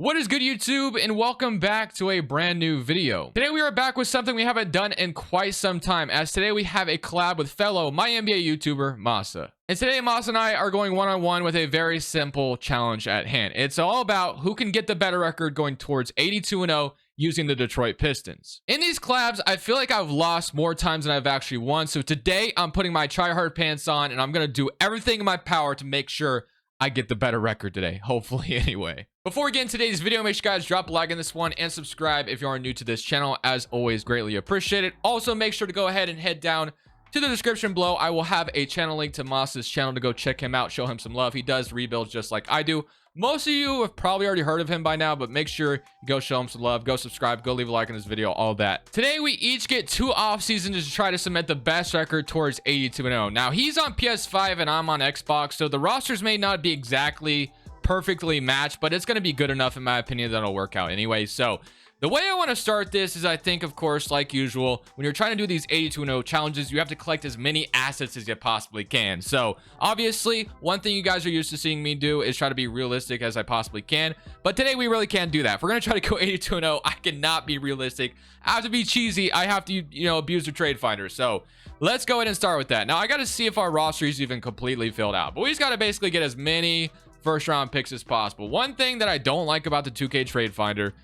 What is good, YouTube, and welcome back to a brand new video. Today we are back with something we haven't done in quite some time, as today we have a collab with fellow MyNBA YouTuber Massa. And today Massa and I are going one-on-one with a very simple challenge at hand. It's all about who can get the better record going towards 82-0 using the Detroit Pistons. In these collabs, I feel like I've lost more times than I've actually won. So today I'm putting my try-hard pants on and I'm going to do everything in my power to make sure I get the better record today, hopefully anyway. Before we get into today's video, make sure you guys drop a like on this one and subscribe if you are new to this channel. As always, greatly appreciate it. Also, make sure to go ahead and head down to the description below. I will have a channel link to Massa's channel to go check him out, show him some love. He does rebuilds just like I do. Most of you have probably already heard of him by now, but make sure you go show him some love, go subscribe, go leave a like on this video, all that. Today, we each get 2 off seasons to try to cement the best record towards 82-0. Now, he's on PS5 and I'm on Xbox, so the rosters may not be exactly perfectly matched, but it's going to be good enough, in my opinion, that'll work out anyway. So the way I want to start this is, I think, of course, like usual, when you're trying to do these 82-0 challenges, you have to collect as many assets as you possibly can. So obviously, one thing you guys are used to seeing me do is try to be realistic as I possibly can. But today, we really can't do that. If we're going to try to go 82-0, I cannot be realistic. I have to be cheesy. I have to, abuse the trade finder. So let's go ahead and start with that. Now, I got to see if our roster is even completely filled out. But we just got to basically get as many first round picks as possible. One thing that I don't like about the 2K trade finder,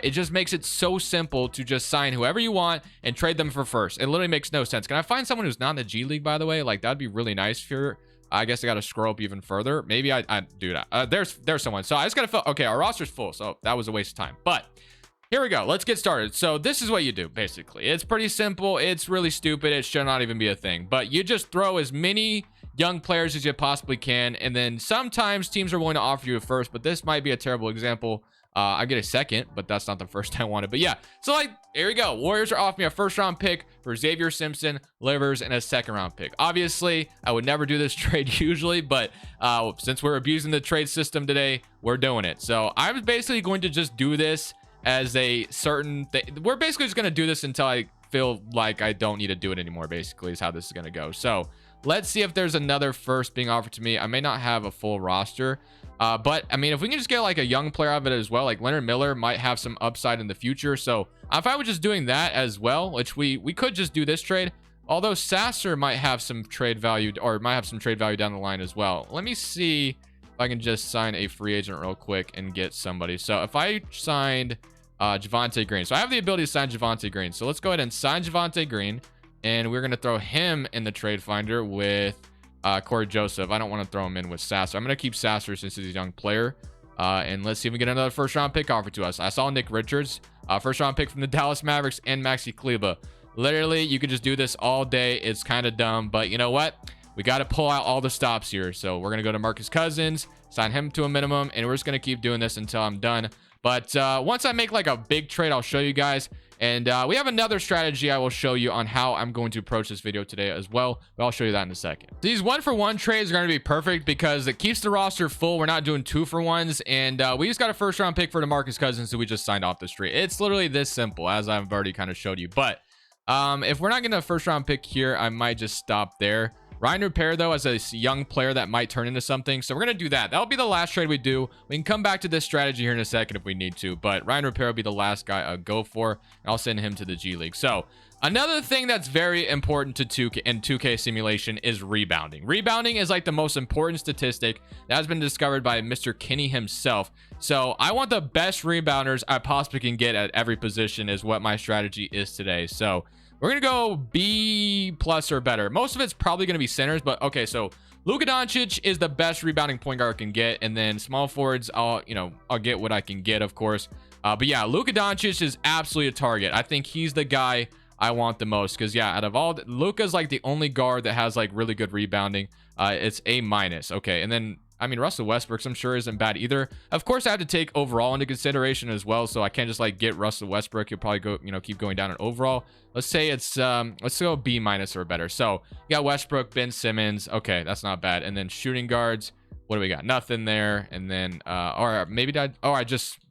it just makes it so simple to just sign whoever you want and trade them for first. It literally makes no sense. Can I find someone who's not in the G League, by the way? Like, that'd be really nice for, I guess I got to scroll up even further. Maybe I do that. There's someone. So I just got to fill. Okay, our roster's full, so that was a waste of time. But here we go. Let's get started. So this is what you do, basically. It's pretty simple. It's really stupid. It should not even be a thing. But you just throw as many young players as you possibly can, and then sometimes teams are willing to offer you a first, but this might be a terrible example. I get a second, but that's not the first I wanted. But yeah, so like, here we go. Warriors are offering me a first round pick for Xavier Simpson, Livers, and a second round pick. Obviously, I would never do this trade usually, but since we're abusing the trade system today, we're doing it. So I'm basically going to just do this as a certain thing. We're basically just going to do this until I feel like I don't need to do it anymore, basically, is how this is going to go. So let's see if there's another first being offered to me. I may not have a full roster, but I mean, if we can just get like a young player out of it as well, like Leonard Miller might have some upside in the future. So if I was just doing that as well, which we could just do this trade, although Sasser might have some trade value, or might have some trade value down the line as well. Let me see if I can just sign a free agent real quick and get somebody. So if I signed Javonte Green, so I have the ability to sign Javonte Green. So let's go ahead and sign Javonte Green. And we're going to throw him in the trade finder with Corey Joseph. I don't want to throw him in with Sasser. I'm going to keep Sasser since he's a young player. And let's see if we get another first round pick offered to us. I saw Nick Richards, first round pick from the Dallas Mavericks, and Maxi Kleber. Literally, you could just do this all day. It's kind of dumb, but you know what? We got to pull out all the stops here. So we're going to go to Marcus Cousins, sign him to a minimum, and we're just going to keep doing this until I'm done. But once I make like a big trade, I'll show you guys. And we have another strategy I will show you on how I'm going to approach this video today as well, but I'll show you that in a second. These 1-for-1 trades are going to be perfect because it keeps the roster full. We're not doing 2-for-1s, and we just got a first round pick for DeMarcus Cousins, who we just signed off the street. It's literally this simple, as I've already kind of showed you. But if we're not getting a first round pick here, I might just stop there. Ryan Repair, though, as a young player that might turn into something. So we're going to do that. That'll be the last trade we do. We can come back to this strategy here in a second if we need to. But Ryan Repair will be the last guy I'll go for. And I'll send him to the G League. So another thing that's very important to 2K and 2K simulation is rebounding. Rebounding is like the most important statistic that has been discovered by Mr. Kinney himself. So I want the best rebounders I possibly can get at every position is what my strategy is today. So we're going to go B+ or better. Most of it's probably going to be centers, but okay, so Luka Doncic is the best rebounding point guard I can get, and then small forwards, I'll get what I can get, of course. But yeah, Luka Doncic is absolutely a target. I think he's the guy I want the most because, yeah, out of all, Luka's like the only guard that has like really good rebounding. It's A-. Okay, and then I mean, Russell Westbrook, I'm sure, isn't bad either. Of course, I have to take overall into consideration as well, so I can't just like get Russell Westbrook. He'll probably go, keep going down in overall. Let's say it's let's go B- or better. So you got Westbrook, Ben Simmons. Okay, that's not bad. And then shooting guards. What do we got? Nothing there. And then or maybe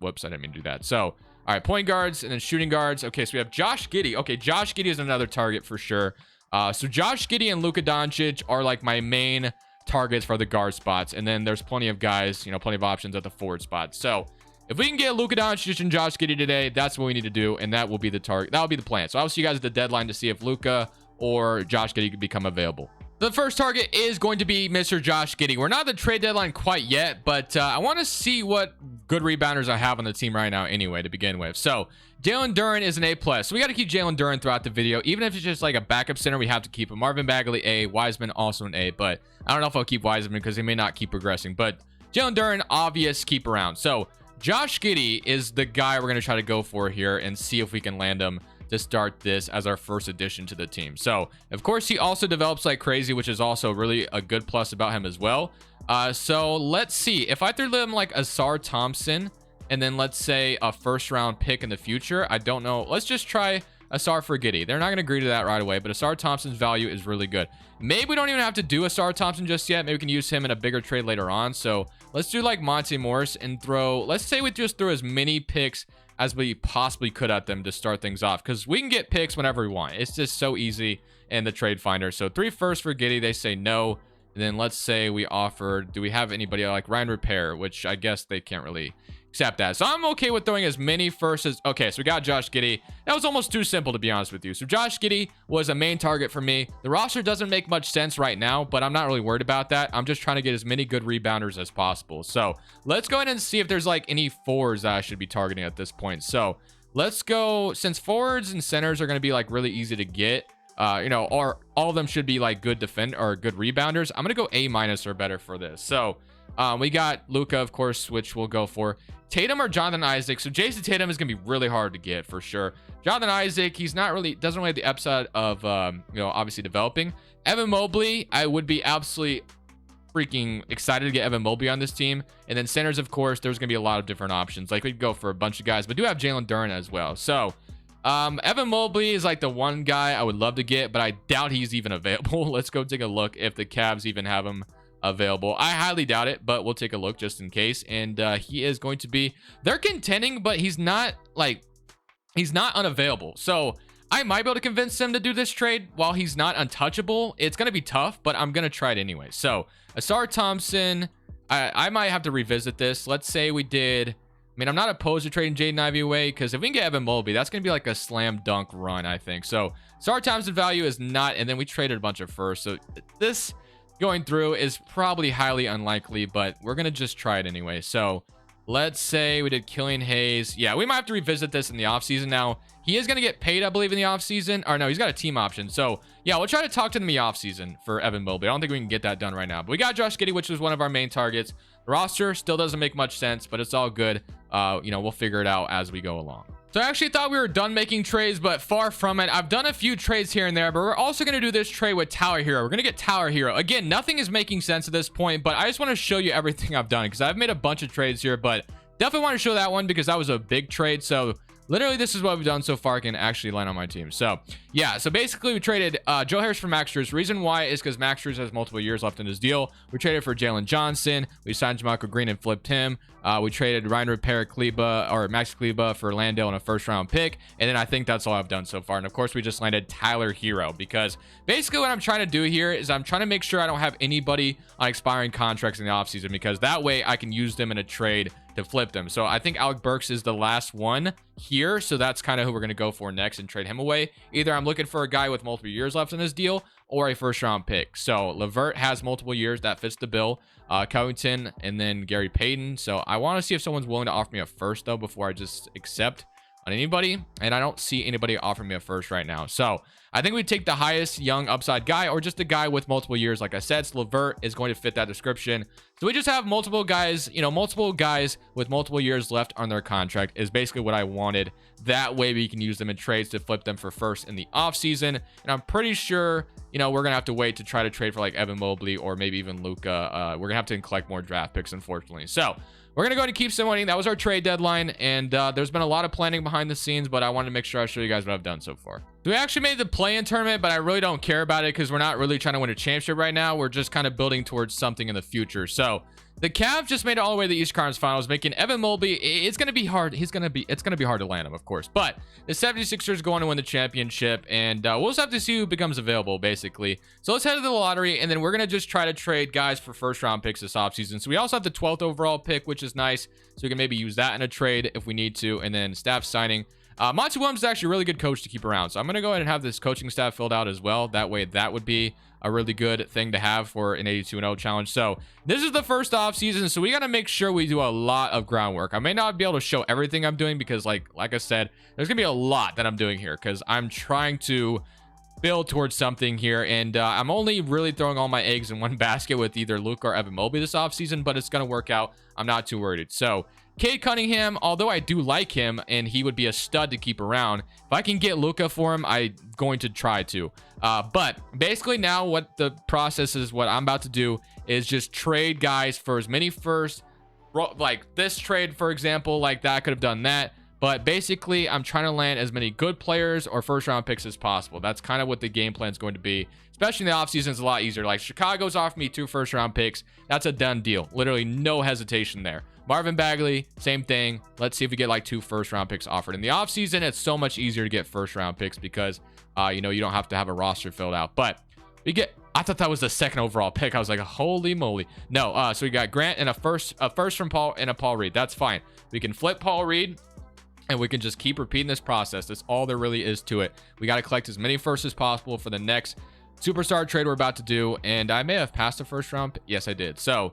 whoops, I didn't mean to do that. So all right, point guards and then shooting guards. Okay, so we have Josh Giddey. Okay, Josh Giddey is another target for sure. So Josh Giddey and Luka Doncic are like my main targets for the guard spots, and then there's plenty of guys, plenty of options at the forward spot. So if we can get Luka Doncic and Josh Giddey today, that's what we need to do, and that will be the target. That will be the plan. So I'll see you guys at the deadline to see if Luka or Josh Giddey could become available. The first target is going to be Mr. Josh Giddey. We're not at the trade deadline quite yet, but I want to see what good rebounders I have on the team right now anyway to begin with. So Jalen Duren is an A+. So we got to keep Jalen Duren throughout the video. Even if it's just like a backup center, we have to keep him. Marvin Bagley, A. Wiseman, also an A. But I don't know if I'll keep Wiseman because he may not keep progressing. But Jalen Duren, obvious, keep around. So Josh Giddey is the guy we're going to try to go for here and see if we can land him to start this as our first addition to the team. So of course he also develops like crazy, which is also really a good plus about him as well. So let's see if I threw him like Asar Thompson and then let's say a first round pick in the future. I don't know. Let's just try Asar for Giddey. They're not going to agree to that right away, but Asar Thompson's value is really good. Maybe we don't even have to do Asar Thompson just yet. Maybe we can use him in a bigger trade later on. So let's do like Monte Morris and throw, let's say we just throw as many picks as we possibly could at them to start things off, because we can get picks whenever we want. It's just so easy in the trade finder. So 3 firsts for Giddey, they say no. And then let's say we offered, do we have anybody like Ryan Repair, which I guess they can't really accept that. So I'm okay with throwing as many firsts as, okay, so we got Josh Giddey. That was almost too simple, to be honest with you. So Josh Giddey was a main target for me. The roster doesn't make much sense right now, but I'm not really worried about that. I'm just trying to get as many good rebounders as possible. So let's go ahead and see if there's like any forwards that I should be targeting at this point. So let's go, since forwards and centers are going to be like really easy to get, you know, or all of them should be like good defend or good rebounders. I'm going to go A- or better for this. So we got Luka, of course, which we'll go for. Tatum or Jonathan Isaac. So Jason Tatum is going to be really hard to get for sure. Jonathan Isaac, he's not really, doesn't really have the upside of, you know, obviously developing. Evan Mobley, I would be absolutely freaking excited to get Evan Mobley on this team. And then centers, of course, there's going to be a lot of different options. Like we could go for a bunch of guys, but do have Jalen Duren as well. So Evan Mobley is like the one guy I would love to get, but I doubt he's even available. Let's go take a look if the Cavs even have him available. I highly doubt it, but we'll take a look just in case. And he is going to be, they're contending, but he's not like, he's not unavailable. So I might be able to convince him to do this trade while he's not untouchable. It's going to be tough, but I'm going to try it anyway. So Asar Thompson, I might have to revisit this. Let's say we did, I mean, I'm not opposed to trading Jaden Ivey away, because if we can get Evan Mobley, that's going to be like a slam dunk run, I think. So Asar Thompson value is not, and then we traded a bunch of firsts. So this going through is probably highly unlikely, but we're going to just try it anyway. So let's say we did Killian Hayes. Yeah, we might have to revisit this in the offseason. Now, he is going to get paid, I believe, in the offseason. Or no, he's got a team option. So yeah, we'll try to talk to him in the offseason for Evan Mobley. I don't think we can get that done right now. But we got Josh Giddey, which was one of our main targets. The roster still doesn't make much sense, but it's all good. You know, we'll figure it out as we go along. So I actually thought we were done making trades, but far from it. I've done a few trades here and there, but we're also going to do this trade with Tower Hero. We're going to get Tower Hero. Again, nothing is making sense at this point, but I just want to show you everything I've done because I've made a bunch of trades here, but definitely want to show that one because that was a big trade. So literally, this is what we've done so far. Can actually land on my team. So yeah, so basically we traded Joe Harris for Max Strus. Reason why is because Max Strus has multiple years left in his deal. We traded for Jalen Johnson. We signed Jamalco Green and flipped him. We traded Ryan Repair Kleba or Max Kleba for Landale and a first round pick. And then I think that's all I've done so far. And of course, we just landed Tyler Hero because basically what I'm trying to do here is I'm trying to make sure I don't have anybody on expiring contracts in the offseason, because that way I can use them in a trade to flip them. So I think Alec Burks is the last one here. So that's kind of who we're going to go for next and trade him away. Either I'm looking for a guy with multiple years left in his deal or a first round pick. So Levert has multiple years. That fits the bill. Covington and then Gary Payton. So I want to see if someone's willing to offer me a first though before I just accept on anybody. And I don't see anybody offering me a first right now. So I think we take the highest young upside guy or just a guy with multiple years. Like I said, so Levert is going to fit that description. So we just have multiple guys, you know, multiple guys with multiple years left on their contract is basically what I wanted. That way we can use them in trades to flip them for first in the offseason. And I'm pretty sure, you know, we're going to have to wait to try to trade for like Evan Mobley or maybe even Luka. We're going to have to collect more draft picks, unfortunately. So we're going to go ahead and keep some money. That was our trade deadline. And there's been a lot of planning behind the scenes, but I wanted to make sure I show you guys what I've done so far. So we actually made the play-in tournament, but I really don't care about it because we're not really trying to win a championship right now. We're just kind of building towards something in the future. So The Cavs just made it all the way to the East Conference Finals, making Evan Mobley. It's going to be hard. It's going to be hard to land him, of course. But the 76ers going to win the championship, and we'll just have to see who becomes available, basically. So let's head to the lottery, and then we're going to just try to trade guys for first-round picks this offseason. So we also have the 12th overall pick, which is nice. So we can maybe use that in a trade if we need to, and then staff signing. Monty Williams is actually a really good coach to keep around. So I'm going to go ahead and have this coaching staff filled out as well. That way, that would be a really good thing to have for an 82-0 challenge. So this is the first off season, so we got to make sure we do a lot of groundwork. I may not be able to show everything I'm doing because like I said, there's gonna be a lot that I'm doing here because I'm trying to build towards something here, and I'm only really throwing all my eggs in one basket with either Luka or Evan Mobley this offseason, but it's gonna work out. I'm not too worried. So Cade Cunningham, although I do like him and he would be a stud to keep around, if I can get Luka for him, I'm going to try to. But basically now what the process is, what I'm about to do is just trade guys for as many first, like this trade, for example, like that, I could have done that. But basically, I'm trying to land as many good players or first-round picks as possible. That's kind of what the game plan is going to be. Especially in the offseason, it's a lot easier. Like, Chicago's offered me 2 first-round picks. That's a done deal. Literally no hesitation there. Marvin Bagley, same thing. Let's see if we get like 2 first-round picks offered. In the offseason, it's so much easier to get first-round picks because, you know, you don't have to have a roster filled out. But we get... I thought that was the 2nd overall pick. I was like, holy moly. No, so we got Grant and a first from Paul and a Paul Reed. That's fine. We can flip Paul Reed. And we can just keep repeating this process. That's all there really is to it. We got to collect as many firsts as possible for the next superstar trade we're about to do. And I may have passed the first round. Yes, I did. So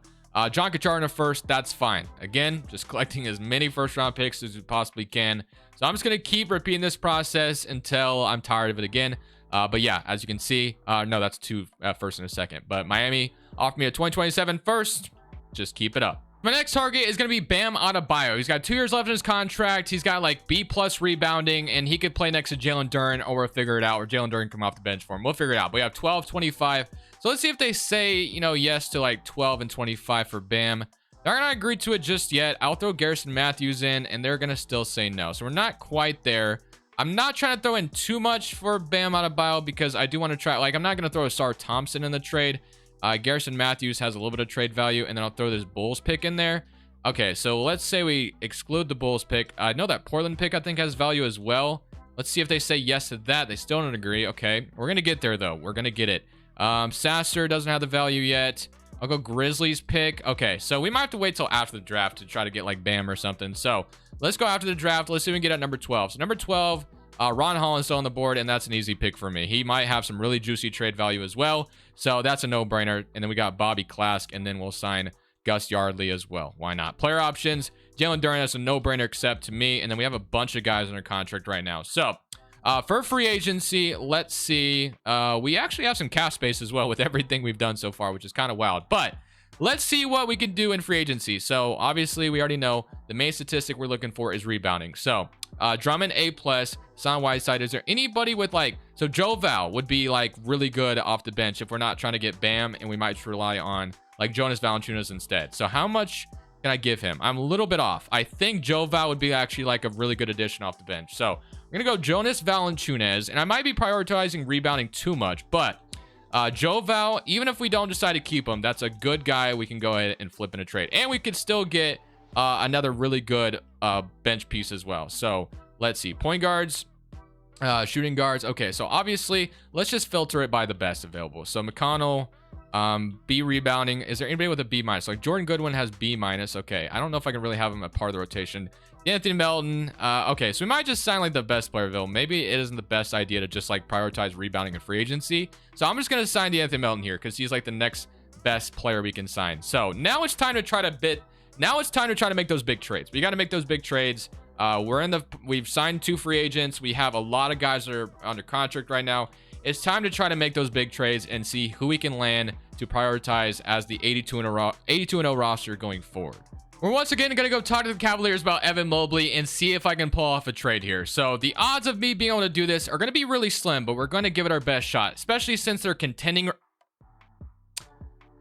John Kachar in a first. That's fine. Again, just collecting as many first round picks as we possibly can. So I'm just going to keep repeating this process until I'm tired of it again. But yeah, as you can see, no, that's 2 first and a second. But Miami offered me a 2027 first. Just keep it up. My next target is going to be Bam Adebayo. He's got 2 years left in his contract. He's got like B+ rebounding, and he could play next to Jalen Duren, or we'll figure it out, or Jalen Duren come off the bench for him. We'll figure it out. But we have 12, 25. So let's see if they say, you know, yes to like 12 and 25 for Bam. They're not going to agree to it just yet. I'll throw Garrison Matthews in, and they're going to still say no. So we're not quite there. I'm not trying to throw in too much for Bam Adebayo because I do want to try, like, I'm not going to throw a Sar Thompson in the trade. Garrison Matthews has a little bit of trade value, and then I'll throw this Bulls pick in there. Okay, so let's say we exclude the Bulls pick. I know that Portland pick, I think, has value as well. Let's see if they say yes to that. They still don't agree. Okay, we're going to get there, though. We're going to get it. Sasser doesn't have the value yet. I'll go Grizzlies pick. Okay, so we might have to wait till after the draft to try to get, like, Bam or something. So let's go after the draft. Let's see if we can get at number 12. So number 12... Ron Holland's still on the board, and that's an easy pick for me. He might have some really juicy trade value as well, so that's a no-brainer. And then we got Bobby Klask, and then we'll sign Gus Yardley as well. Why not? Player options, Jalen Duren, that's a no-brainer except to me, and then we have a bunch of guys under contract right now. So for free agency, let's see. We actually have some cap space as well with everything we've done so far, which is kind of wild. But let's see what we can do in free agency. So obviously, we already know the main statistic we're looking for is rebounding. So Drummond A+, Son Whiteside. Is there anybody with like, so Joe Val would be like really good off the bench if we're not trying to get Bam, and we might rely on like Jonas Valanciunas instead. So how much can I give him? I'm a little bit off. I think Joe Val would be actually like a really good addition off the bench. So we're gonna go Jonas Valanciunas, and I might be prioritizing rebounding too much, but Joe Val, even if we don't decide to keep him, that's a good guy we can go ahead and flip in a trade, and we could still get another really good bench piece as well. So let's see, point guards, shooting guards. Okay, so obviously let's just filter it by the best available. So McConnell, B rebounding. Is there anybody with a B-? Like Jordan Goodwin has B-. Okay, I don't know if I can really have him a part of the rotation. Anthony Melton. Okay, so we might just sign like the best player available. Maybe it isn't the best idea to just like prioritize rebounding and free agency. So I'm just gonna sign the Anthony Melton here because he's like the next best player we can sign. So now it's time to try to make those big trades. We got to make those big trades. We've signed 2 free agents. We have a lot of guys that are under contract right now. It's time to try to make those big trades and see who we can land to prioritize as the 82-0 roster going forward. We're once again going to go talk to the Cavaliers about Evan Mobley and see if I can pull off a trade here. So the odds of me being able to do this are going to be really slim, but we're going to give it our best shot, especially since they're contending.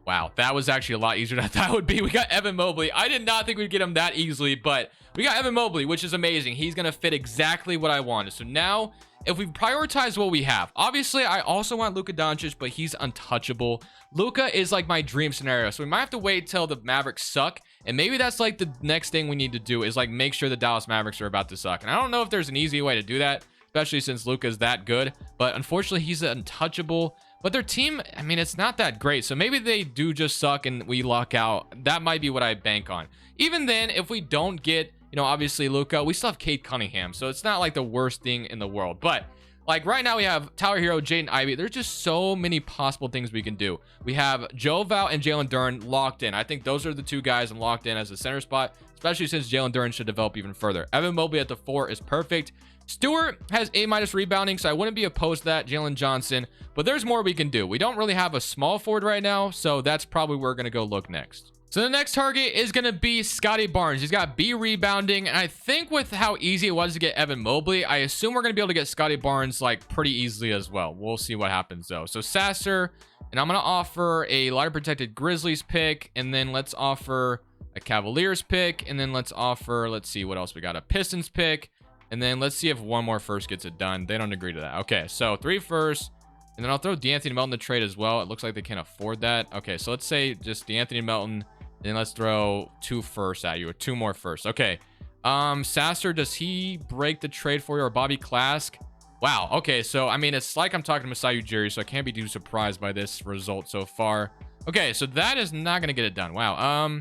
Wow, that was actually a lot easier than I thought it would be. We got Evan Mobley. I did not think we'd get him that easily, but we got Evan Mobley, which is amazing. He's going to fit exactly what I wanted. So now, if we prioritize what we have, obviously, I also want Luka Doncic, but he's untouchable. Luka is like my dream scenario. So we might have to wait till the Mavericks suck. And maybe that's like the next thing we need to do is like make sure the Dallas Mavericks are about to suck. And I don't know if there's an easy way to do that, especially since Luka is that good. But unfortunately, he's untouchable. But their team, I mean, it's not that great. So maybe they do just suck and we luck out. That might be what I bank on. Even then, if we don't get, you know, obviously Luka, we still have Cade Cunningham. So it's not like the worst thing in the world. But like right now we have Tyler Hero, Jaden Ivey. There's just so many possible things we can do. We have Joe Val and Jalen Duren locked in. I think those are the two guys I'm locked in as a center spot, especially since Jalen Duren should develop even further. Evan Mobley at the 4 is perfect. Stewart has A- rebounding, so I wouldn't be opposed to that. Jalen Johnson, but there's more we can do. We don't really have a small forward right now, so that's probably where we're going to go look next. So the next target is going to be Scotty Barnes. He's got B rebounding, and I think with how easy it was to get Evan Mobley, I assume we're going to be able to get Scotty Barnes like pretty easily as well. We'll see what happens though. So Sasser, and I'm going to offer a lottery protected Grizzlies pick, and then let's offer a Cavaliers pick, and then let's offer, let's see what else we got, a Pistons pick. And then let's see if one more first gets it done. They don't agree to that. Okay, so 3 firsts. And then I'll throw DeAnthony Melton in the trade as well. It looks like they can't afford that. Okay, so let's say just DeAnthony Melton. And then let's throw 2 firsts at you, or 2 more firsts. Okay. Sasser, does he break the trade for you, or Bobby Klask? Wow. Okay, so I mean, it's like I'm talking to Masai Ujiri, so I can't be too surprised by this result so far. Okay, so that is not going to get it done. Wow.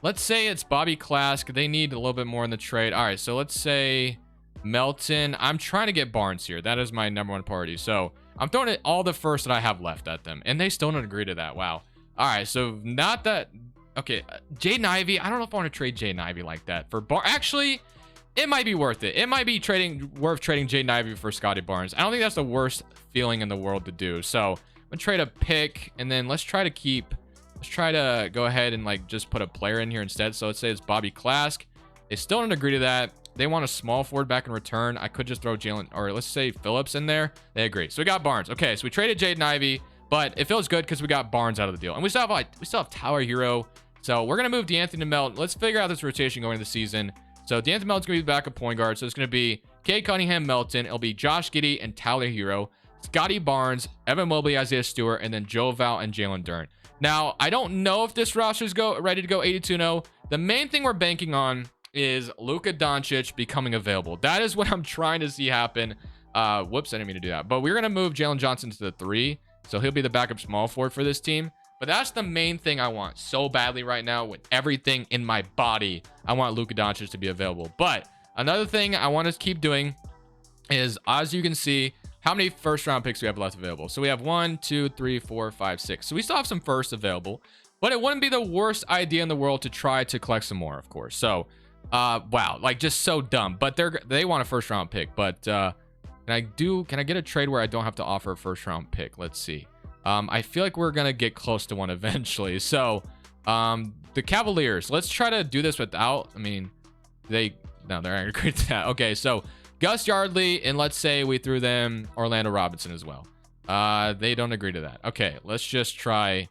Let's say it's Bobby Klask. They need a little bit more in the trade. All right, so let's say Melton. I'm trying to get Barnes here. That is my #1 priority. So I'm throwing it all the first that I have left at them, and they still don't agree to that. Wow. All right, so not that. Okay, Jaden Ivey. I don't know if I want to trade Jaden Ivey like that for Barnes. Actually, it might be worth it. It might be worth trading Jaden Ivey for Scotty Barnes. I don't think that's the worst feeling in the world to do. So I'm gonna trade a pick, and then let's try to go ahead and like just put a player in here instead. So let's say it's Bobby Klask. They still don't agree to that. They want a small forward back in return. I could just throw Jalen, or let's say Phillips in there. They agree. So we got Barnes. Okay, so we traded Jaden Ivey, but it feels good because we got Barnes out of the deal. And we still have Tyler Hero. So we're going to move DeAnthony Melton. Let's figure out this rotation going into the season. So DeAnthony Melton's going to be the backup point guard. So it's going to be Cade Cunningham, Melton. It'll be Josh Giddey and Tyler Hero. Scotty Barnes, Evan Mobley, Isaiah Stewart, and then Joe Val and Jalen Duren. Now, I don't know if this roster's ready to go 82-0. The main thing we're banking on is Luka Doncic becoming available. That is what I'm trying to see happen. Whoops, I didn't mean to do that. But we're going to move Jalen Johnson to the 3. So he'll be the backup small forward for this team. But that's the main thing I want so badly right now with everything in my body. I want Luka Doncic to be available. But another thing I want to keep doing is, as you can see, how many first round picks we have left available. So we have 1, 2, 3, 4, 5, 6. So we still have some firsts available. But it wouldn't be the worst idea in the world to try to collect some more, of course. So, wow, like just so dumb. But they want a first round pick. But can I get a trade where I don't have to offer a first round pick? Let's see. I feel like we're gonna get close to one eventually. So the Cavaliers, let's try to do this without, I mean, they're not agree to that. Okay, so Gus Yardley, and let's say we threw them Orlando Robinson as well. They don't agree to that. Okay, let's just try,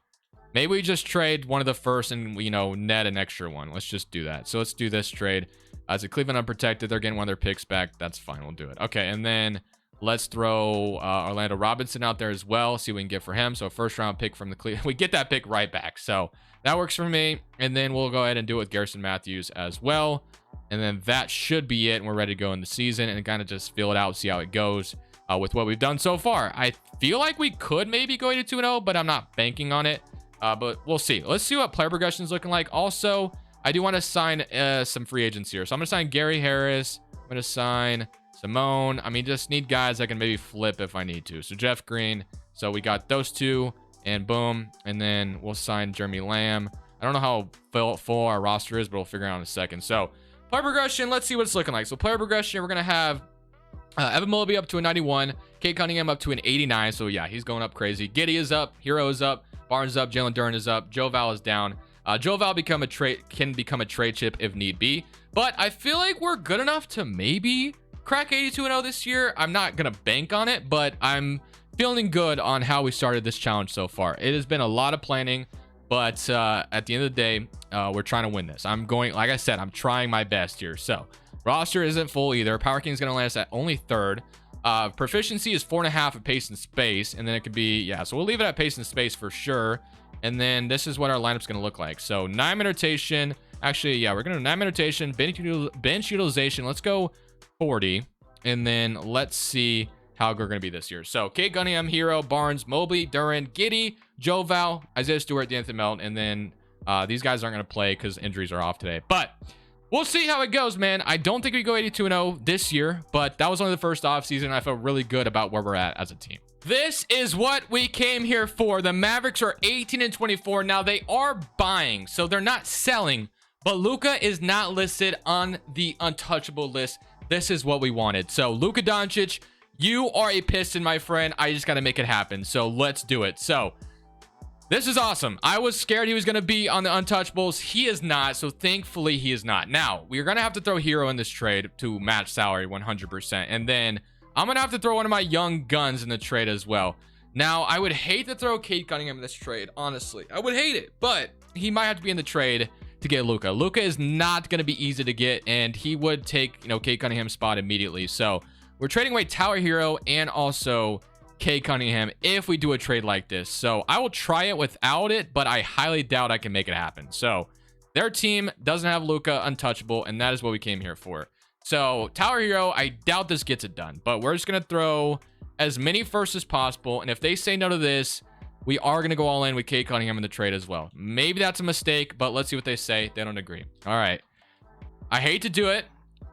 maybe we just trade one of the first and, you know, net an extra one. Let's just do that. So let's do this trade. As a Cleveland unprotected, they're getting one of their picks back. That's fine, we'll do it. Okay, and then let's throw Orlando Robinson out there as well. See what we can get for him. So a first round pick from the Cleveland. We get that pick right back. So that works for me. And then we'll go ahead and do it with Garrison Matthews as well. And then that should be it. And we're ready to go in the season and kind of just feel it out, see how it goes with what we've done so far. I feel like we could maybe go 82-0, but I'm not banking on it. But we'll see. Let's see what player progression is looking like. Also, I do want to sign some free agents here. So I'm going to sign Gary Harris. I'm going to sign Simone. I mean, just need guys I can maybe flip if I need to. So Jeff Green. So we got those two, and boom. And then we'll sign Jeremy Lamb. I don't know how full our roster is, but we'll figure it out in a second. So player progression, let's see what it's looking like. So player progression, we're going to have Evan Mobley up to a 91. Cade Cunningham up to an 89. So yeah, he's going up crazy. Giddey is up. Hero is up. Barnes is up. Jalen Duren is up. Joe Val is down. Joe Val can become a trade chip if need be. But I feel like we're good enough to maybe crack 82-0 this year. I'm not gonna bank on it, but I'm feeling good on how we started this challenge so far. It has been a lot of planning. But at the end of the day, we're trying to win this. I'm going, like I said, I'm trying my best here. So roster isn't full either. Power King is going to land us at only third. Proficiency is 4.5 at pace and space. And then it could be, yeah, so we'll leave it at pace and space for sure. And then this is what our lineup's going to look like. So 9-man rotation. Actually, yeah, we're going to do 9-man rotation. Bench utilization. Let's go 40. And then let's see how we're going to be this year. So Kate Cunningham, Hero, Barnes, Mobley, Duran, Giddy, Joval, Isaiah Stewart, D'Anthony Melton. And then these guys aren't going to play because injuries are off today. But we'll see how it goes, man. I don't think we go 82-0 this year, but that was only the first offseason. I felt really good about where we're at as a team. This is what we came here for. The Mavericks are 18-24. Now they are buying, so they're not selling, but Luka is not listed on the untouchable list. This is what we wanted. So Luka Doncic, you are a Piston, my friend. I just got to make it happen. So let's do it. So this is awesome. I was scared he was going to be on the untouchables. He is not. So thankfully he is not. Now we're going to have to throw Hero in this trade to match salary 100%. And then I'm going to have to throw one of my young guns in the trade as well. Now I would hate to throw Kate Cunningham in this trade. Honestly, I would hate it, but he might have to be in the trade to get Luka. Luka is not going to be easy to get, and he would take, Kate Cunningham's spot immediately. So we're trading away Tower Hero and also Kate Cunningham if we do a trade like this. So I will try it without it, but I highly doubt I can make it happen. So their team doesn't have Luka untouchable, and that is what we came here for. So Tower Hero, I doubt this gets it done, but we're just going to throw as many firsts as possible. And if they say no to this, we are going to go all in with Kate Cunningham in the trade as well. Maybe that's a mistake, but let's see what they say. They don't agree. All right. I hate to do it,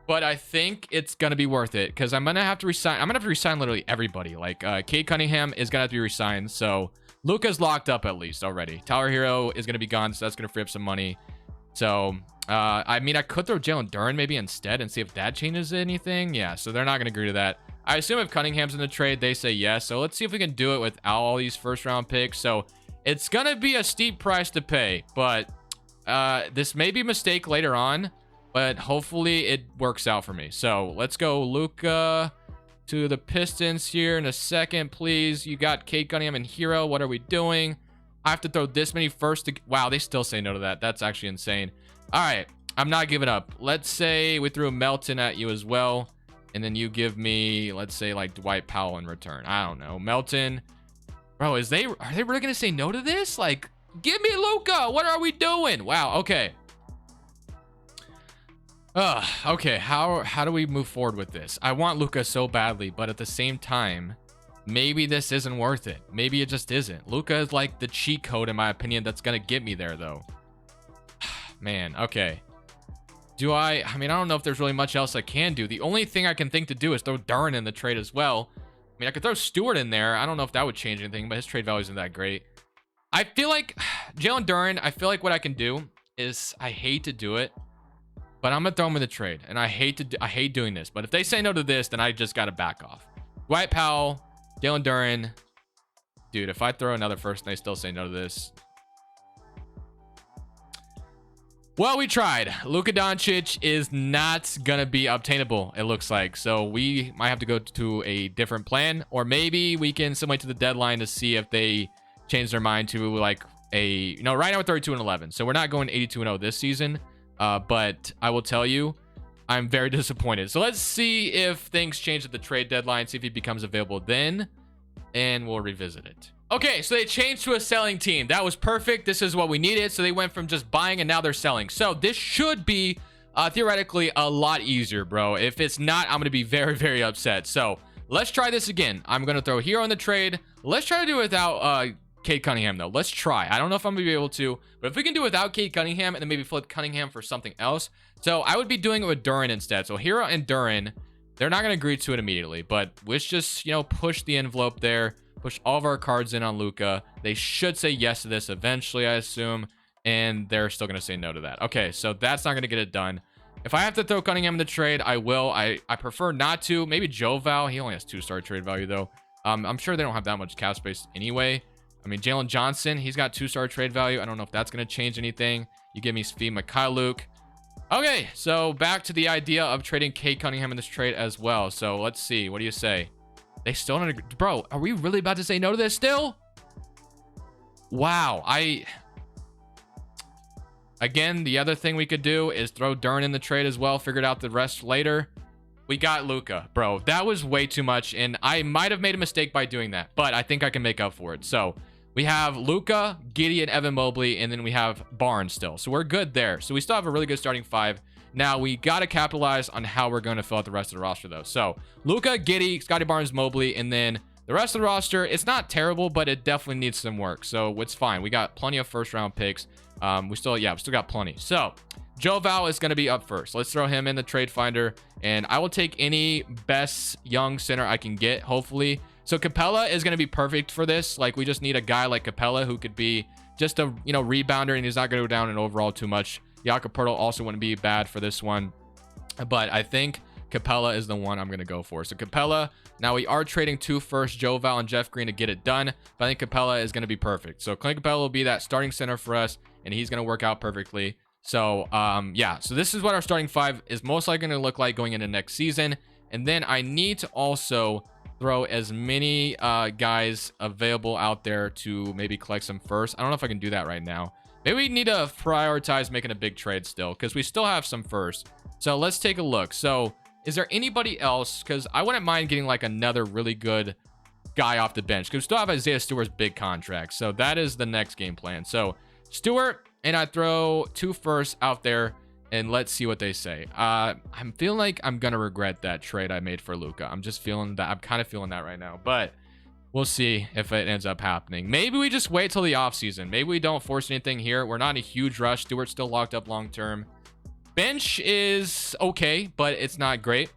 but I think it's going to be worth it because I'm going to have to resign. I'm going to have to resign literally everybody. Like Kate Cunningham is going to have to be resigned. So Luka's locked up at least already. Tower Hero is going to be gone, so that's going to free up some money. So, I mean, I could throw Jalen Duren maybe instead and see if that changes anything. Yeah, so they're not going to agree to that. I assume if Cunningham's in the trade, they say yes. So let's see if we can do it without all these first round picks. So it's going to be a steep price to pay, but this may be a mistake later on, but hopefully it works out for me. So let's go Luka to the Pistons here in a second, please. You got Kate Cunningham and Hero. What are we doing? I have to throw this many first to... Wow, they still say no to that. That's actually insane. All right, I'm not giving up. Let's say we threw Melton at you as well. And then you give me, let's say, like Dwight Powell in return. I don't know. Melton. Bro, are they really going to say no to this? Like, give me Luka. What are we doing? Wow, okay. Okay, how do we move forward with this? I want Luka so badly, but at the same time, maybe this isn't worth it. Maybe it just isn't. Luka is like the cheat code, in my opinion, that's going to get me there, though. Man, okay. I mean, I don't know if there's really much else I can do. The only thing I can think to do is throw Duren in the trade as well. I mean, I could throw Stewart in there. I don't know if that would change anything, but his trade value isn't that great. I feel like Jalen Duren, I feel like what I can do is, I hate to do it, but I'm going to throw him in the trade. And I hate doing this. But if they say no to this, then I just got to back off. Dwight Powell, Jalen Duren. Dude, if I throw another first and they still say no to this. Well, we tried. Luka Doncic is not going to be obtainable, it looks like. So we might have to go to a different plan. Or maybe we can simulate to the deadline to see if they change their mind to like a... right now we're 32-11. So we're not going 82-0 this season. But I will tell you, I'm very disappointed. So let's see if things change at the trade deadline. See if he becomes available then. And we'll revisit it. Okay, so they changed to a selling team. That was perfect. This is what we needed. So they went from just buying and now they're selling. So this should be theoretically a lot easier, bro. If it's not, I'm going to be very, very upset. So let's try this again. I'm going to throw Hero in the trade. Let's try to do it without Kate Cunningham, though. Let's try. I don't know if I'm going to be able to, but if we can do it without Kate Cunningham and then maybe flip Cunningham for something else. So I would be doing it with Duren instead. So Hero and Duren, they're not going to agree to it immediately, but let's just, push the envelope there. Push all of our cards in on Luka. They should say yes to this eventually, I assume. And they're still going to say no to that. Okay, so that's not going to get it done. If I have to throw Cunningham in the trade, I will. I prefer not to. Maybe Joval. He only has 2-star trade value, though. I'm sure they don't have that much cap space anyway. I mean, Jalen Johnson, he's got 2-star trade value. I don't know if that's going to change anything. You give me Svi Mikhailuk. Okay, so back to the idea of trading Kate Cunningham in this trade as well. So let's see. What do you say? They still don't agree. Bro, are we really about to say no to this still? Wow. Again, the other thing we could do is throw Dern in the trade as well. Figured out the rest later. We got Luka, bro. That was way too much, and I might have made a mistake by doing that, but I think I can make up for it. So we have Luka, Gideon, Evan Mobley, and then we have Barnes still. So we're good there. So we still have a really good starting 5. Now we got to capitalize on how we're going to fill out the rest of the roster, though. So Luka, Giddey, Scotty Barnes, Mobley, and then the rest of the roster, it's not terrible, but it definitely needs some work. So it's fine. We got plenty of first-round picks. We still got plenty. So Joe Val is going to be up first. Let's throw him in the trade finder, and I will take any best young center I can get, hopefully. So Capella is going to be perfect for this. Like, we just need a guy like Capella who could be just a, rebounder, and he's not going to go down in overall too much. Jakob Poeltl also wouldn't be bad for this one, but I think Capella is the one I'm going to go for. So Capella, now we are trading 2 firsts, Joe Val and Jeff Green, to get it done, but I think Capella is going to be perfect. So Clint Capella will be that starting center for us, and he's going to work out perfectly. So yeah, so this is what our starting 5 is most likely going to look like going into next season. And then I need to also throw as many guys available out there to maybe collect some first. I don't know if I can do that right now. Maybe we need to prioritize making a big trade still, because we still have some first. So let's take a look. So is there anybody else? Because I wouldn't mind getting like another really good guy off the bench, because we still have Isaiah Stewart's big contract. So that is the next game plan. So Stewart, and I throw 2 firsts out there, and let's see what they say. I'm feeling like I'm gonna regret that trade I made for Luka. I'm just feeling that. I'm kind of feeling that right now, but we'll see if it ends up happening. Maybe we just wait till the offseason. Maybe we don't force anything here. We're not in a huge rush. Stewart's still locked up long term. Bench is okay, but it's not great.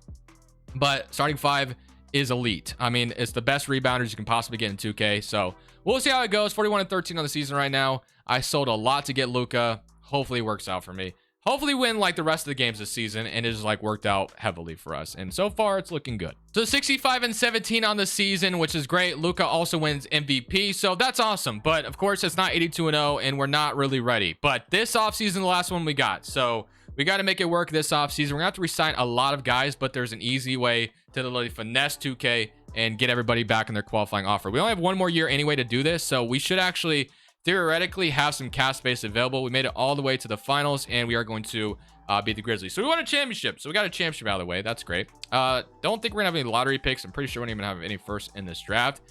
But starting 5 is elite. I mean, it's the best rebounders you can possibly get in 2K. So we'll see how it goes. 41-13 on the season right now. I sold a lot to get Luka. Hopefully it works out for me. Hopefully win like the rest of the games this season, and it just like worked out heavily for us. And so far it's looking good. So 65-17 on the season, which is great. Luka also wins MVP, so that's awesome. But of course it's not 82-0, and we're not really ready. But this offseason, the last one we got. So we got to make it work this offseason. We're gonna have to resign a lot of guys, but there's an easy way to literally finesse 2K and get everybody back in their qualifying offer. We only have 1 more year anyway to do this, so we should actually theoretically have some cap space available. We made it all the way to the finals, and we are going to beat the Grizzlies. So we won a championship. So we got a championship out of the way. That's great. Don't think we're gonna have any lottery picks. I'm pretty sure we don't even have any first in this draft.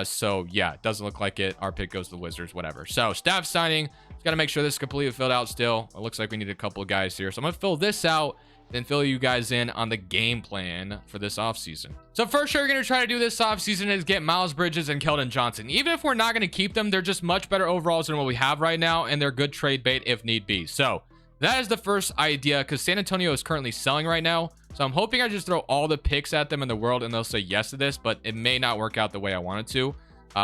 So yeah, it doesn't look like it. Our pick goes to the Wizards, whatever. So staff signing, just got to make sure this is completely filled out still. It looks like we need a couple of guys here. So I'm gonna fill this out, then fill you guys in on the game plan for this offseason. So first sure we're going to try to do this offseason is get Miles Bridges and Keldon Johnson. Even if we're not going to keep them, they're just much better overalls than what we have right now, and they're good trade bait if need be. So that is the first idea, because San Antonio is currently selling right now. So I'm hoping I just throw all the picks at them in the world and they'll say yes to this, but it may not work out the way I want it to.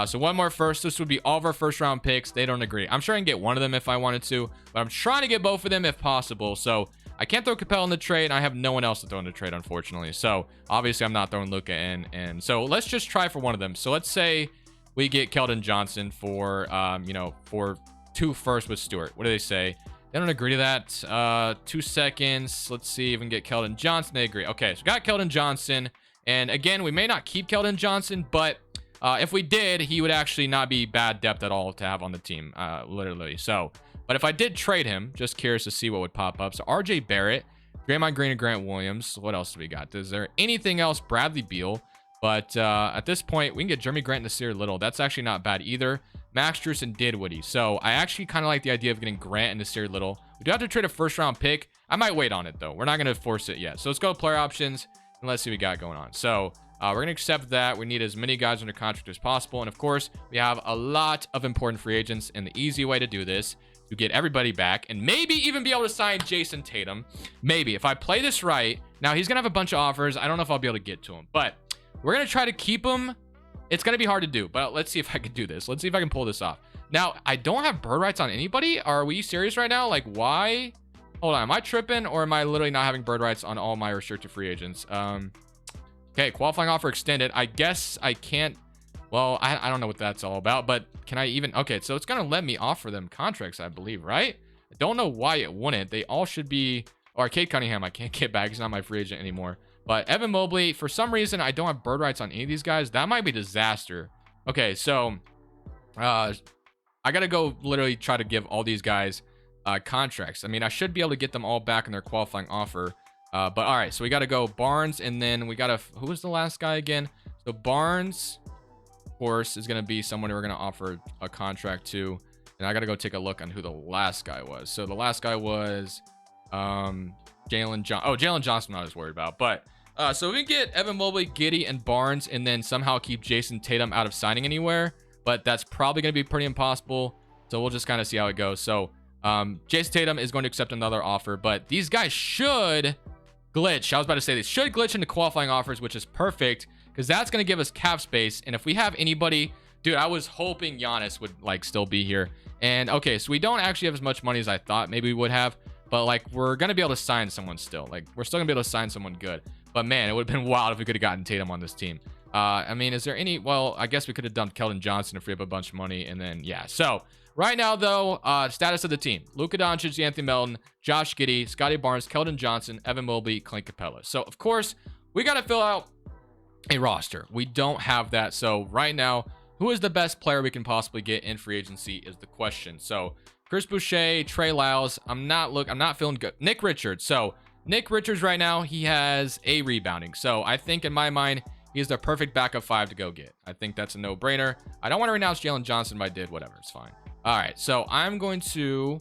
So 1 more first. This would be all of our first round picks. They don't agree. I'm sure I can get one of them if I wanted to, but I'm trying to get both of them if possible. So I can't throw Capella in the trade. I have no one else to throw in the trade, unfortunately. So obviously I'm not throwing Luka in. And so let's just try for one of them. So let's say we get Keldon Johnson for, for 2 firsts with Stewart. What do they say? They don't agree to that. 2 seconds. Let's see if we can get Keldon Johnson. They agree. Okay, so we got Keldon Johnson. And again, we may not keep Keldon Johnson, but if we did, he would actually not be bad depth at all to have on the team, literally. So, but if I did trade him, just curious to see what would pop up. So RJ Barrett, Draymond Green, and Grant Williams. What else do we got? Is there anything else? Bradley Beal. But at this point, we can get Jeremy Grant and Nasir Little. That's actually not bad either. Max Strus and Dinwiddie. So I actually kind of like the idea of getting Grant and Nasir Little. We do have to trade a first round pick. I might wait on it though. We're not going to force it yet. So let's go to player options and let's see what we got going on. So we're going to accept that. We need as many guys under contract as possible. And of course, we have a lot of important free agents. And the easy way to do this to get everybody back and maybe even be able to sign Jason Tatum. Maybe if I play this right. Now he's going to have a bunch of offers. I don't know if I'll be able to get to him, but we're going to try to keep him. It's going to be hard to do, but let's see if I can do this. Let's see if I can pull this off. Now, I don't have bird rights on anybody. Are we serious right now? Like, why? Hold on. Am I tripping or am I literally not having bird rights on all my restricted free agents? Okay, qualifying offer extended. I guess I can't. Well, I don't know what that's all about, but can I even? Okay, so it's going to let me offer them contracts, I believe, right? I don't know why it wouldn't. They all should be. Or Cade Cunningham, I can't get back. He's not my free agent anymore. But Evan Mobley, for some reason, I don't have bird rights on any of these guys. That might be disaster. Okay, so I got to go literally try to give all these guys contracts. I mean, I should be able to get them all back in their qualifying offer. But all right, so we got to go Barnes, and then we got to, who was the last guy again? So Barnes, of course, is going to be someone we're going to offer a contract to. And I got to go take a look on who the last guy was. So the last guy was Jalen Johnson, I'm not as worried about. But so we can get Evan Mobley, Giddey, and Barnes, and then somehow keep Jason Tatum out of signing anywhere. But that's probably going to be pretty impossible. So we'll just kind of see how it goes. So Jason Tatum is going to accept another offer. But these guys should glitch. I was about to say they should glitch into qualifying offers, which is perfect because that's going to give us cap space. And if we have anybody... Dude, I was hoping Giannis would like still be here. And okay, so we don't actually have as much money as I thought maybe we would have, but like we're gonna be able to sign someone still. Like we're still gonna be able to sign someone good. But man, it would have been wild if we could have gotten Tatum on this team. I mean, is there any? Well, I guess we could have dumped Keldon Johnson to free up a bunch of money, and then yeah. So right now though, status of the team: Luka Doncic, Anthony Melton, Josh Giddey, Scotty Barnes, Keldon Johnson, Evan Mobley, Clint Capella. So of course we got to fill out a roster. We don't have that. So right now, who is the best player we can possibly get in free agency is the question. So Chris Boucher, Trey Lyles, I'm not feeling good. Nick Richards. So Nick Richards right now, he has a rebounding. So I think in my mind, he's the perfect backup 5 to go get. I think that's a no-brainer. I don't want to renounce Jalen Johnson, but I did. Whatever, it's fine. All right, so I'm going to...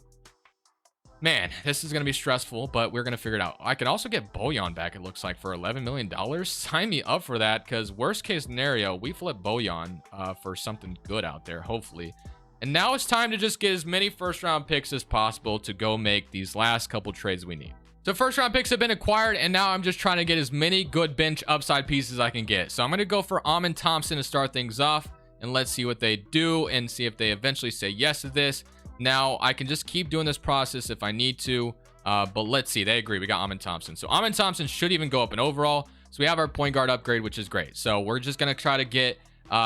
Man, this is going to be stressful, but we're going to figure it out. I could also get Bojan back, it looks like, for $11 million. Sign me up for that, because worst case scenario, we flip Bojan for something good out there, hopefully. And now it's time to just get as many first-round picks as possible to go make these last couple trades we need. So first-round picks have been acquired, and now I'm just trying to get as many good bench upside pieces I can get. So I'm going to go for Amin Thompson to start things off, and let's see what they do and see if they eventually say yes to this. Now, I can just keep doing this process if I need to, but let's see. They agree. We got Amin Thompson. So Amin Thompson should even go up in overall. So we have our point guard upgrade, which is great. So we're just going to try to get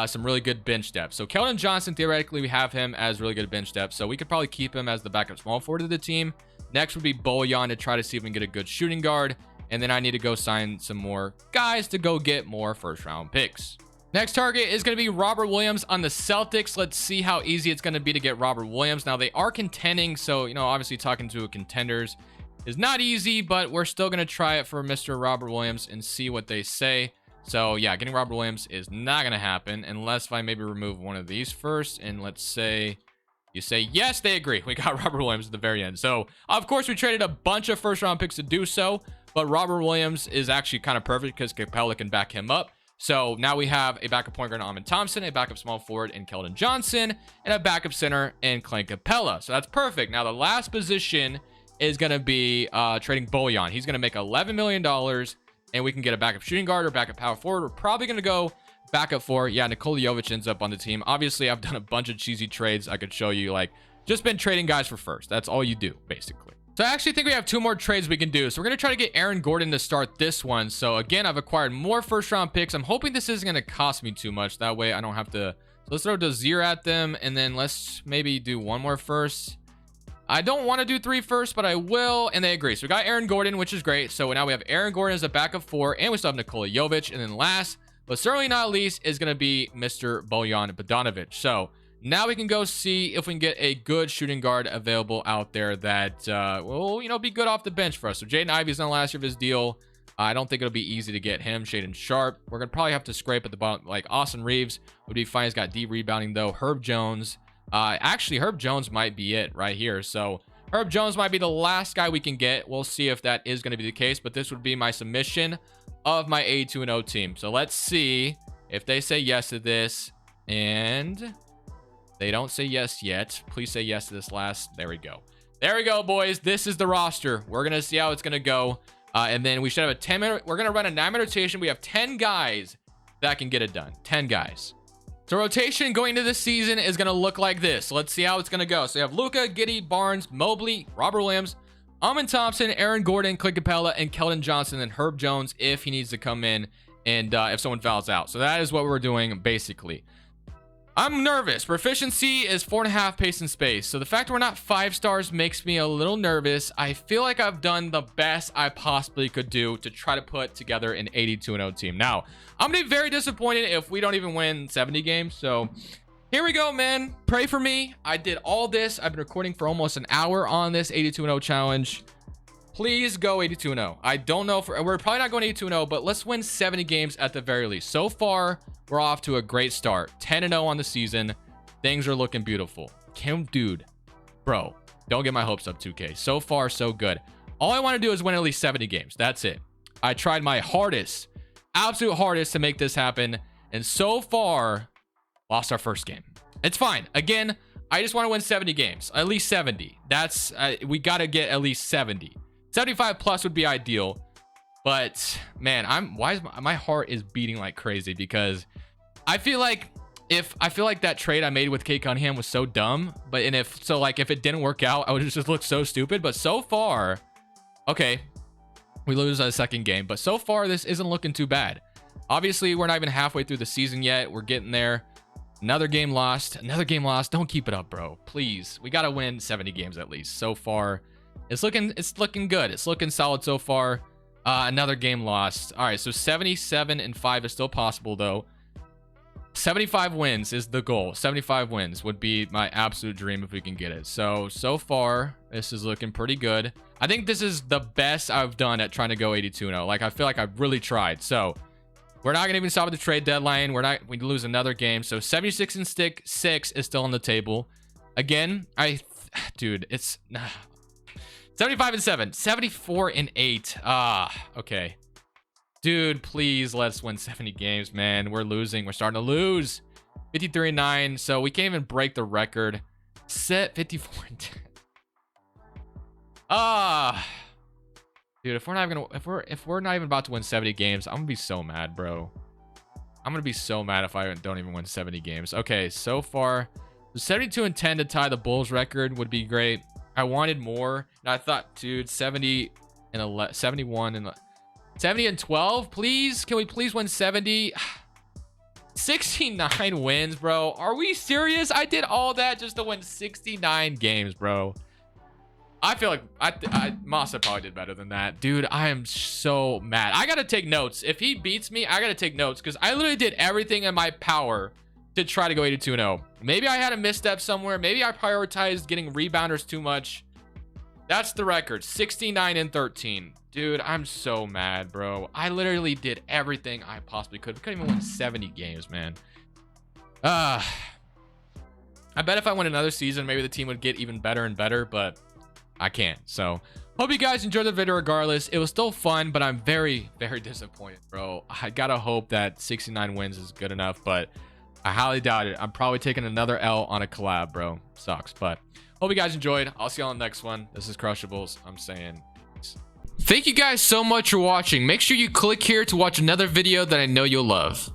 some really good bench depth. So Keldon Johnson, theoretically, we have him as really good bench depth. So we could probably keep him as the backup small forward of the team. Next would be Bojan to try to see if we can get a good shooting guard. And then I need to go sign some more guys to go get more first-round picks. Next target is going to be Robert Williams on the Celtics. Let's see how easy it's going to be to get Robert Williams. Now, they are contending, so, you know, obviously talking to a contenders is not easy, but we're still going to try it for Mr. Robert Williams and see what they say. So, yeah, getting Robert Williams is not going to happen unless if I maybe remove one of these first. And let's say you say, yes, they agree. We got Robert Williams at the very end. So, of course, we traded a bunch of first-round picks to do so, but Robert Williams is actually kind of perfect because Capella can back him up. So now we have a backup point guard in Amin Thompson, a backup small forward in Keldon Johnson, and a backup center in Clint Capella. So that's perfect. Now the last position is going to be trading Bojan. He's going to make $11 million, and we can get a backup shooting guard or backup power forward. We're probably going to go backup 4. Yeah, Nikola Jovic ends up on the team. Obviously, I've done a bunch of cheesy trades. I could show you, like, just been trading guys for first. That's all you do, basically. So I actually think we have 2 more trades we can do. So we're going to try to get Aaron Gordon to start this one. So again, I've acquired more first round picks. I'm hoping this isn't going to cost me too much. That way I don't have to. So let's throw Dozier at them. And then let's maybe do 1 more first. I don't want to do 3 first, but I will. And they agree. So we got Aaron Gordon, which is great. So now we have Aaron Gordon as a backup 4. And we still have Nikola Jovic. And then last, but certainly not least, is going to be Mr. Bojan Bogdanovic. So now we can go see if we can get a good shooting guard available out there that will, you know, be good off the bench for us. So Jaden Ivey's on the last year of his deal. I don't think it'll be easy to get him. Shaedon Sharpe, we're going to probably have to scrape at the bottom. Like Austin Reeves would be fine. He's got deep rebounding, though. Herb Jones. Actually, Herb Jones might be it right here. So Herb Jones might be the last guy we can get. We'll see if that is going to be the case. But this would be my submission of my 82-0 team. So let's see if they say yes to this. And they don't say yes yet. Please say yes to this last. There we go. There we go, boys. This is the roster. We're going to see how it's going to go. And then we should have a 10-minute. We're going to run a 9-minute rotation. We have 10 guys that can get it done. 10 guys. So rotation going into this season is going to look like this. Let's see how it's going to go. So you have Luka, Giddey, Barnes, Mobley, Robert Williams, Amin Thompson, Aaron Gordon, Clint Capella, and Keldon Johnson, and Herb Jones if he needs to come in and if someone fouls out. So that is what we're doing, basically. I'm nervous. Proficiency is 4.5 pace and space. So the fact we're not 5 stars makes me a little nervous. I feel like I've done the best I possibly could do to try to put together an 82-0 team. Now, I'm going to be very disappointed if we don't even win 70 games. So Here we go, man. Pray for me. I did all this. I've been recording for almost an hour on this 82-0 challenge. Please go 82-0. I don't know if we're probably not going 82-0, but let's win 70 games at the very least. So far, we're off to a great start. 10-0 on the season. Things are looking beautiful. Dude, bro, don't get my hopes up, 2K. So far, so good. All I want to do is win at least 70 games. That's it. I tried my hardest, absolute hardest to make this happen. And so far, lost our first game. It's fine. Again, I just want to win 70 games. At least 70. That's, we got to get at least 70. 75 plus would be ideal. But, man, my heart is beating like crazy because I feel like that trade I made with Kate Cunningham was so dumb. But, if it didn't work out, I would just look so stupid. But so far, okay, we lose a second game. But so far, this isn't looking too bad. Obviously, we're not even halfway through the season yet. We're getting there. Another game lost. Another game lost. Don't keep it up, bro. Please. We got to win 70 games at least. So far, it's looking good. It's looking solid so far. Another game lost. All right, so 77-5 is still possible, though. 75 wins is the goal. 75 wins would be my absolute dream if we can get it. So far, this is looking pretty good. I think this is the best I've done at trying to go 82-0. Like, I feel like I've really tried. So we're not going to even stop at the trade deadline. We lose another game. So 76-6 is still on the table. Again, dude, it's 75-7, 74-8. Okay. Dude, please, let's win 70 games, man. We're losing. We're starting to lose. 53-9. So we can't even break the record. Set 54-10. Dude, if we're not even about to win 70 games, I'm gonna be so mad, bro. I'm gonna be so mad if I don't even win 70 games. Okay, so far, 72-10 to tie the Bulls record would be great. I wanted more, and I thought, dude, 70 and 71 and 70 and 12, please. Can we please win 70? 69 wins, bro. Are we serious? I did all that just to win 69 games, bro. I feel like Massa probably did better than that. Dude, I am so mad. I gotta take notes. If he beats me, I gotta take notes because I literally did everything in my power to try to go 82-0. Maybe I had a misstep somewhere. Maybe I prioritized getting rebounders too much. That's the record, 69-13. Dude, I'm so mad, bro. I literally did everything I possibly could. We couldn't even win 70 games, man. I bet if I win another season, maybe the team would get even better and better, but I can't. So hope you guys enjoyed the video regardless. It was still fun, but I'm very, very disappointed, bro. I gotta hope that 69 wins is good enough, but I highly doubt it. I'm probably taking another L on a collab, bro. Sucks, but hope you guys enjoyed. I'll see you on the next one. This is Crushables. I'm saying peace. Thank you guys so much for watching. Make sure you click here to watch another video that I know you'll love.